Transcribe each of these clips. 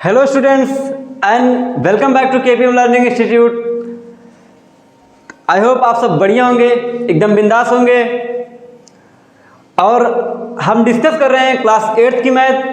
Hello students and welcome back to KPM learning institute. I hope आप सब बढ़िया होंगे, एकदम बिंदास होंगे। और हम डिस्कस कर रहे हैं क्लास 8th की मैथ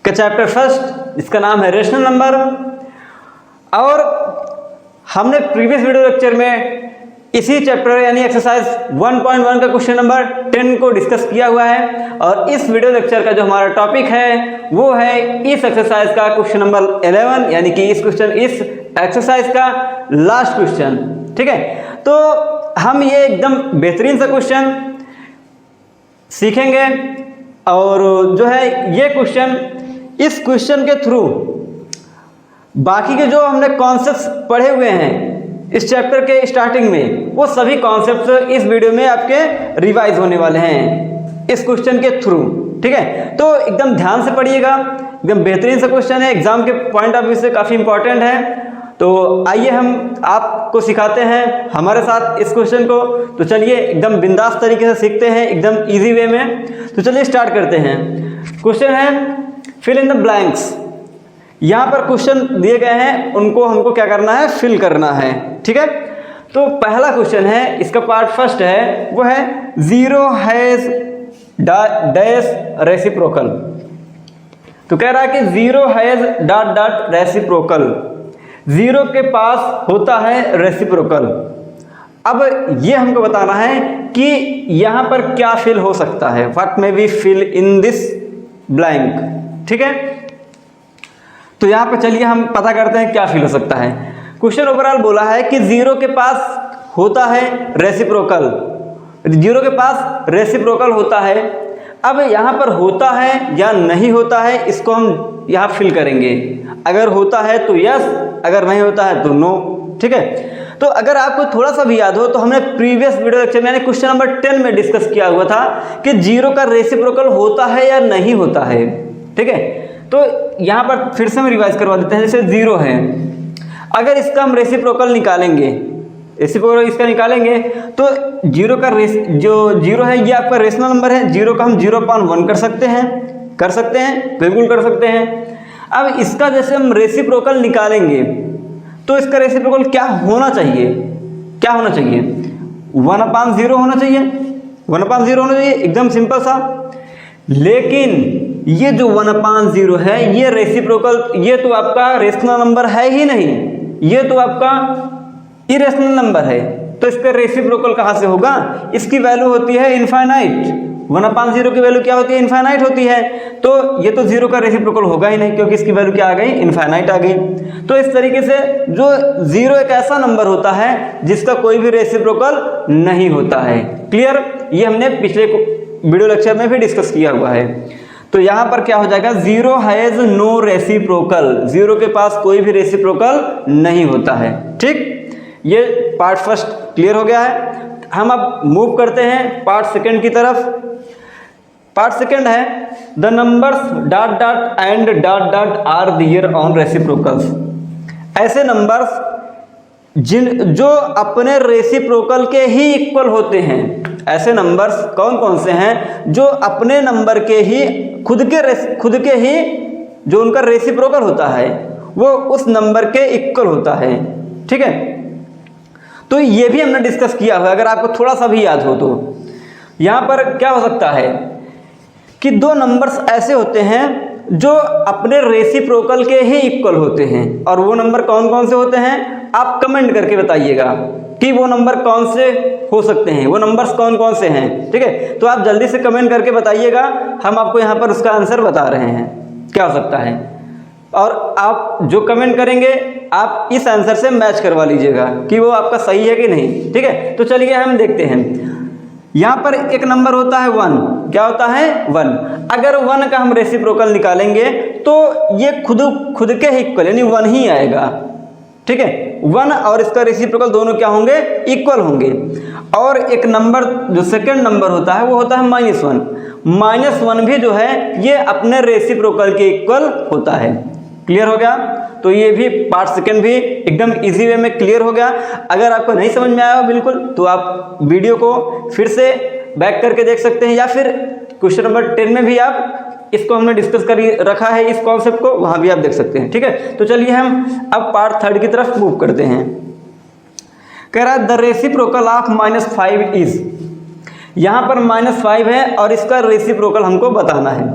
का चैप्टर फर्स्ट, जिसका नाम है रेशनल नंबर। और हमने प्रीवियस वीडियो लेक्चर में इसी चैप्टर यानी एक्सरसाइज 1.1 का क्वेश्चन नंबर 10 को डिस्कस किया हुआ है। और इस वीडियो लेक्चर का जो हमारा टॉपिक है वो है इस एक्सरसाइज का क्वेश्चन नंबर 11, यानी कि इस एक्सरसाइज का लास्ट क्वेश्चन। ठीक है, तो हम ये एकदम बेहतरीन सा क्वेश्चन सीखेंगे। और जो है ये क्वेश्चन, इस क्वेश्चन के थ्रू बाकी के जो हमने कॉन्सेप्ट्स पढ़े हुए हैं इस चैप्टर के स्टार्टिंग में, वो सभी कॉन्सेप्ट्स इस वीडियो में आपके रिवाइज होने वाले हैं इस क्वेश्चन के थ्रू। ठीक है, तो एकदम ध्यान से पढ़िएगा, एकदम बेहतरीन सा क्वेश्चन है, एग्जाम के पॉइंट ऑफ व्यू से काफ़ी इंपॉर्टेंट है। तो आइए हम आपको सिखाते हैं हमारे साथ इस क्वेश्चन को। तो चलिए एकदम बिंदास तरीके से सीखते हैं, एकदम इजी वे में। तो चलिए स्टार्ट करते हैं। क्वेश्चन है फिल इन द ब्लैंक्स। यहाँ पर क्वेश्चन दिए गए हैं, उनको हमको क्या करना है, फिल करना है। ठीक है, तो पहला क्वेश्चन है, इसका पार्ट फर्स्ट है, वो है जीरो हैज डैश रेसिप्रोकल। तो कह रहा है कि zero has dot dot reciprocal, zero के पास होता है रेसिप्रोकल। अब ये हमको बताना है कि यहाँ पर क्या फिल हो सकता है, what may be fill in this blank. ठीक है, तो यहाँ पर चलिए हम पता करते हैं क्या फिल हो सकता है। क्वेश्चन ओवरऑल बोला है कि जीरो के पास होता है रेसिप्रोकल, जीरो के पास रेसिप्रोकल होता है। अब यहाँ पर होता है या नहीं होता है, इसको हम यहाँ फिल करेंगे। अगर होता है तो यस, अगर नहीं होता है तो नो। ठीक है, तो अगर आपको थोड़ा सा भी याद हो तो हमने प्रीवियस वीडियो लेक्चर में क्वेश्चन नंबर 10 में डिस्कस किया हुआ था कि जीरो का रेसिप्रोकल होता है या नहीं होता है। ठीक है, तो यहाँ पर फिर से हम रिवाइज करवा देते हैं। जैसे जीरो है, अगर इसका हम रेसिप्रोकल निकालेंगे, रेसिप्रोकल इसका निकालेंगे, तो जीरो का जो जीरो है ये आपका रेशनल नंबर है। जीरो का हम 0.1 कर सकते हैं, बिल्कुल कर सकते हैं। अब इसका जैसे हम रेसिप्रोकल निकालेंगे तो इसका रेसिप्रोकल क्या होना चाहिए, 1/0 होना चाहिए, 1/0 होना चाहिए, एकदम सिंपल सा। लेकिन ये जो 1/0 है ये रेसिप्रोकल, ये तो आपका रेशनल नंबर है ही नहीं, ये तो आपका इरेशनल नंबर है। तो इसका रेसिप्रोकल कहाँ से होगा, इसकी वैल्यू होती है इनफाइनाइट। 1/0 की वैल्यू क्या होती है, इनफाइनाइट होती है। तो ये तो जीरो का रेसिप्रोकल होगा ही नहीं, क्योंकि इसकी वैल्यू क्या आ गई, इनफाइनाइट आ गई। तो इस तरीके से जो जीरो एक ऐसा नंबर होता है जिसका कोई भी रेसिप्रोकल नहीं होता है। क्लियर, ये हमने पिछले वीडियो लेक्चर में भी डिस्कस किया हुआ है। तो यहाँ पर क्या हो जाएगा, zero has no reciprocal, zero के पास कोई भी रेसिप्रोकल नहीं होता है। ठीक, ये पार्ट फर्स्ट क्लियर हो गया है। हम अब मूव करते हैं पार्ट सेकंड की तरफ। पार्ट सेकंड है the numbers dot dot and dot dot are there on reciprocals. ऐसे नंबर्स जो अपने रेसिप्रोकल के ही इक्वल होते हैं, ऐसे नंबर्स कौन कौन से हैं जो अपने नंबर के ही खुद के ही जो उनका रेसिप्रोकल होता है वो उस नंबर के इक्वल होता है। ठीक है, तो ये भी हमने डिस्कस किया हुआ है, अगर आपको थोड़ा सा भी याद हो तो। यहाँ पर क्या हो सकता है कि दो नंबर्स ऐसे होते हैं जो अपने रेसिप्रोकल के ही इक्वल होते हैं, और वो नंबर कौन कौन से होते हैं आप कमेंट करके बताइएगा कि वो नंबर कौन से हो सकते हैं, वो नंबर्स कौन कौन से हैं। ठीक है, तो आप जल्दी से कमेंट करके बताइएगा, हम आपको यहाँ पर उसका आंसर बता रहे हैं क्या हो सकता है। और आप जो कमेंट करेंगे आप इस आंसर से मैच करवा लीजिएगा कि वो आपका सही है कि नहीं। ठीक है, तो चलिए हम देखते हैं। यहाँ पर एक नंबर होता है 1, क्या होता है 1। अगर 1 का हम रेसिप्रोकल निकालेंगे तो ये खुद के ही इक्वल यानी 1 ही आएगा। ठीक है, 1 और इसका रेसिप्रोकल दोनों क्या होंगे, इक्वल होंगे। और एक नंबर जो सेकंड नंबर होता है वो होता है -1। -1 भी जो है ये अपने रेसिप्रोकल के इक्वल होता है। क्लियर हो गया, तो ये भी पार्ट सेकंड भी एकदम इजी वे में क्लियर हो गया। अगर आपको नहीं समझ में आया हो बिल्कुल, तो आप वीडियो को फिर से बैक करके देख सकते हैं, या फिर क्वेश्चन नंबर 10 में भी आप इसको हमने डिस्कस कर रखा है इस कॉन्सेप्ट को, वहाँ भी आप देख सकते हैं। ठीक है, तो चलिए हम अब पार्ट 3 की तरफ मूव करते हैं। कह रहा है द रेसिप्रोकल ऑफ -5 इज, यहाँ पर -5 है और इसका रेसिप्रोकल हमको बताना है,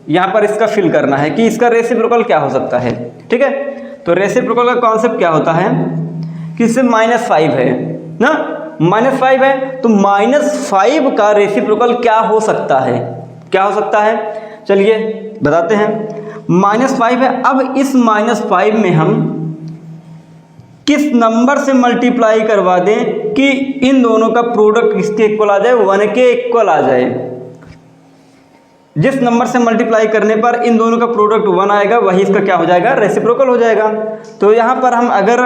यहाँ पर इसका फिल करना है कि इसका रेसिप्रोकल क्या हो सकता है। ठीक है, तो रेसिप्रोकल का कॉन्सेप्ट क्या होता है कि इससे -5 है ना, -5 है तो -5 का रेसिप्रोकल क्या हो सकता है, क्या हो सकता है, चलिए बताते हैं। -5 है, अब इस -5 में हम किस नंबर से मल्टीप्लाई करवा दें कि इन दोनों का प्रोडक्ट किसके इक्वल आ जाए, 1 के इक्वल आ जाए। जिस नंबर से मल्टीप्लाई करने पर इन दोनों का प्रोडक्ट 1 आएगा वही इसका क्या हो जाएगा, रेसिप्रोकल हो जाएगा। तो यहाँ पर हम अगर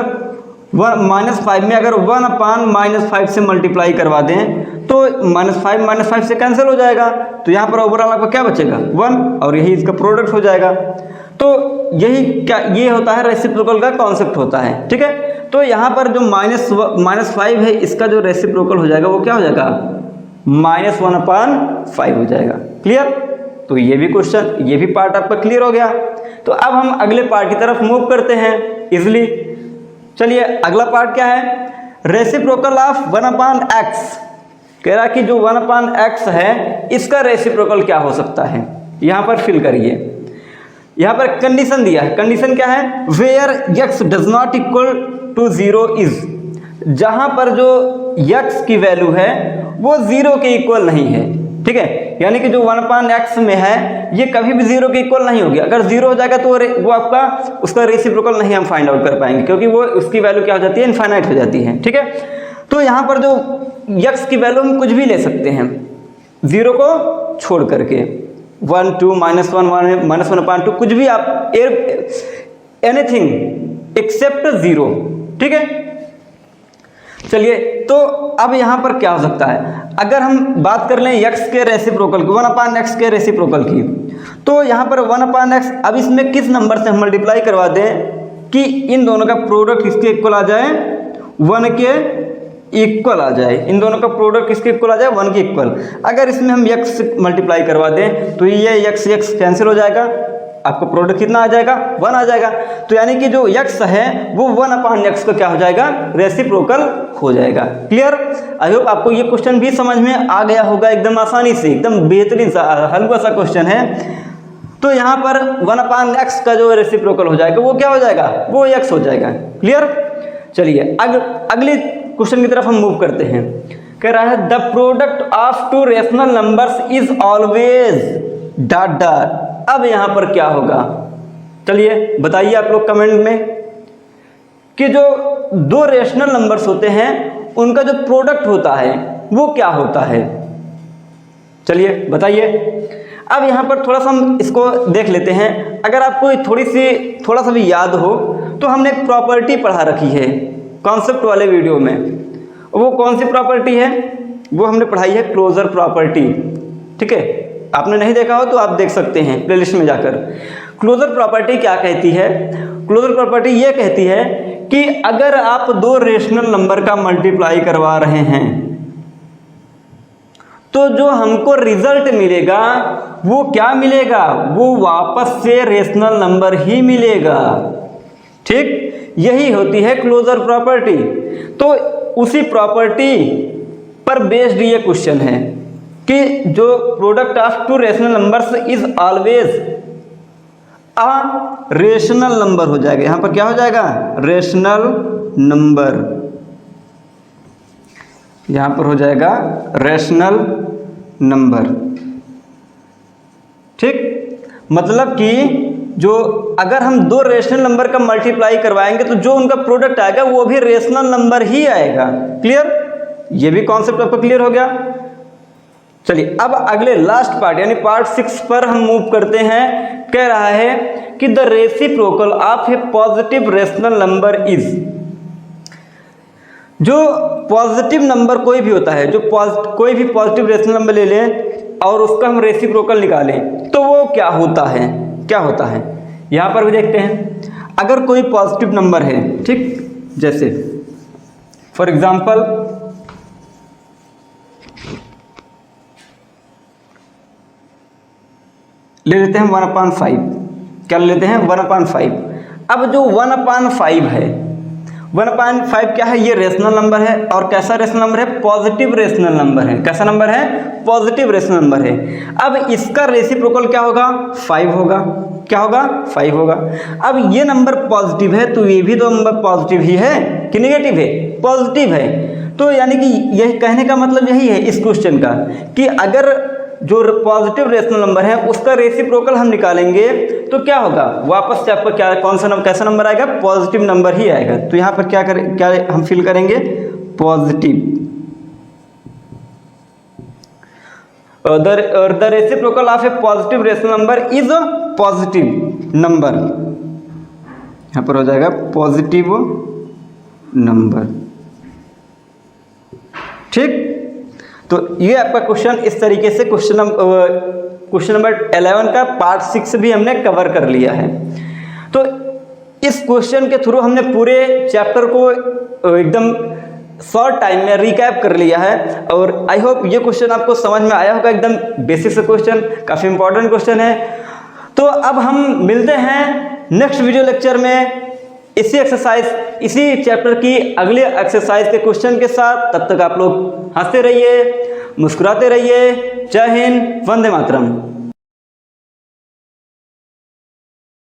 -5 में अगर 1/-5 से मल्टीप्लाई करवा दें तो -5 से कैंसिल हो जाएगा, तो यहाँ पर ओवरऑल आपका क्या बचेगा 1, और यही इसका प्रोडक्ट हो जाएगा। तो यही क्या, ये होता है रेसिप्रोकल का कॉन्सेप्ट होता है। ठीक है, तो यहाँ पर जो -5 है इसका जो रेसिप्रोकल हो जाएगा वो क्या हो जाएगा, -1/5 हो जाएगा। क्लियर, तो ये भी क्वेश्चन, ये भी पार्ट आपका क्लियर हो गया। तो अब हम अगले पार्ट की तरफ मूव करते हैं इजली। चलिए अगला पार्ट क्या है, रेसिप्रोकल ऑफ 1/x। कह रहा कि जो 1/x है इसका रेसिप्रोकल क्या हो सकता है, यहाँ पर फिल करिए। यहाँ पर कंडीशन दिया है, कंडीशन क्या है, where x does not equal to 0 is, जहाँ पर जो x की वैल्यू है वो 0 के इक्वल नहीं है। ठीक है, यानी कि जो 1/x में है ये कभी भी 0 के इक्वल नहीं होगी। अगर 0 हो जाएगा तो वो आपका उसका रेसिप्रोकल नहीं हम फाइंड आउट कर पाएंगे, क्योंकि वो उसकी वैल्यू क्या हो जाती है, इनफाइनाइट हो जाती है। ठीक है, तो यहाँ पर जो x की वैल्यू हम कुछ भी ले सकते हैं 0 को छोड़ करके, 1, 2, -1, -1/2 कुछ भी आप, एनीथिंग एक्सेप्ट 0। ठीक है, चलिए तो अब यहाँ पर क्या हो सकता है, अगर हम बात कर लें x के रेसिप्रोकल की, 1/x के रेसिप्रोकल की, तो यहाँ पर 1/x, अब इसमें किस नंबर से हम मल्टीप्लाई करवा दें कि इन दोनों का प्रोडक्ट किसके इक्वल आ जाए, 1 के इक्वल आ जाए, इन दोनों का प्रोडक्ट किसके इक्वल आ जाए, 1 के इक्वल। अगर इसमें हम x से मल्टीप्लाई करवा दें तो ये x कैंसिल हो जाएगा, आपका प्रोडक्ट कितना आ जाएगा, 1 आ जाएगा। तो यानी कि जो x है वो 1/x का क्या हो जाएगा, रेसिप्रोकल हो जाएगा। क्लियर, आई होप आपको ये क्वेश्चन भी समझ में आ गया होगा एकदम आसानी से, एकदम बेहतरीन सा हल्का सा क्वेश्चन है। तो यहाँ पर 1/x का जो रेसिप्रोकल हो जाएगा वो क्या हो जाएगा, वो x हो जाएगा। क्लियर, चलिए अगले क्वेश्चन की तरफ हम मूव करते हैं। कह रहा है the product of 2 rational numbers is always dot dot. अब यहाँ पर क्या होगा, चलिए बताइए आप लोग कमेंट में कि जो 2 रेशनल नंबर्स होते हैं उनका जो प्रोडक्ट होता है वो क्या होता है, चलिए बताइए। अब यहाँ पर थोड़ा सा हम इसको देख लेते हैं। अगर आपको थोड़ा सा भी याद हो तो हमने एक प्रॉपर्टी पढ़ा रखी है कॉन्सेप्ट वाले वीडियो में, वो कौन सी प्रॉपर्टी है, वो हमने पढ़ाई है क्लोजर प्रॉपर्टी। ठीक है, आपने नहीं देखा हो तो आप देख सकते हैं प्लेलिस्ट में जाकर। क्लोजर प्रॉपर्टी क्या कहती है, क्लोजर प्रॉपर्टी ये कहती है कि अगर आप 2 रेशनल नंबर का मल्टीप्लाई करवा रहे हैं तो जो हमको रिजल्ट मिलेगा वो क्या मिलेगा, वो वापस से रेशनल नंबर ही मिलेगा। ठीक, यही होती है क्लोजर प्रॉपर्टी। तो उसी प्रॉपर्टी पर बेस्ड ये क्वेश्चन है कि जो product of 2 rational numbers is always a rational number हो जाएगा। यहां पर क्या हो जाएगा, रेशनल नंबर, यहां पर हो जाएगा रेशनल नंबर। ठीक, मतलब कि जो अगर हम 2 रेशनल नंबर का मल्टीप्लाई करवाएंगे तो जो उनका प्रोडक्ट आएगा वो भी रेशनल नंबर ही आएगा। क्लियर, ये भी कॉन्सेप्ट आपको क्लियर हो गया। चलिए अब अगले लास्ट पार्ट यानी पार्ट 6 पर हम मूव करते हैं। कह रहा है कि the reciprocal of A positive rational number is, जो पॉजिटिव नंबर कोई भी होता है, जो कोई भी पॉजिटिव रेशनल नंबर ले लें और उसका हम रेसिप्रोकल निकालें तो वो क्या होता है, क्या होता है। यहाँ पर भी देखते हैं, अगर कोई पॉजिटिव नंबर है, ठीक, जैसे फॉर एग्जांपल ले लेते हैं 1/5। क्या ले लेते हैं 1/5। अब जो 1/5 है, 1/5 क्या है, ये रेशनल नंबर है। और कैसा रेशनल नंबर है, पॉजिटिव रेशनल नंबर है। कैसा नंबर है, पॉजिटिव रेशनल नंबर है। अब इसका रेसिप्रोकल क्या होगा, 5 होगा। क्या होगा, 5 होगा। अब ये नंबर पॉजिटिव है तो ये भी तो नंबर पॉजिटिव ही है कि नेगेटिव है, पॉजिटिव है। तो यानी कि यही कहने का मतलब यही है इस क्वेश्चन का कि अगर जो पॉजिटिव रेशनल नंबर है उसका रेसिप्रोकल हम निकालेंगे तो क्या होगा, वापस से आपका क्या कौन सा नंबर, कैसा नंबर आएगा, पॉजिटिव नंबर ही आएगा। तो यहाँ पर क्या करें, क्या हम फिल करेंगे, positive. The reciprocal of A positive rational number is a positive number. यहाँ पर हो जाएगा पॉजिटिव नंबर। ठीक, तो ये आपका क्वेश्चन इस तरीके से क्वेश्चन नंबर 11 का पार्ट 6 भी हमने कवर कर लिया है। तो इस क्वेश्चन के थ्रू हमने पूरे चैप्टर को एकदम शॉर्ट टाइम में रिकैप कर लिया है। और आई होप ये क्वेश्चन आपको समझ में आया होगा, एकदम बेसिक से क्वेश्चन, काफ़ी इंपॉर्टेंट क्वेश्चन है। तो अब हम मिलते हैं नेक्स्ट वीडियो लेक्चर में इसी एक्सरसाइज, इसी चैप्टर की अगले एक्सरसाइज के क्वेश्चन के साथ। तब तक आप लोग हंसते रहिए, मुस्कुराते रहिए। जय हिंद, वंदे मातरम।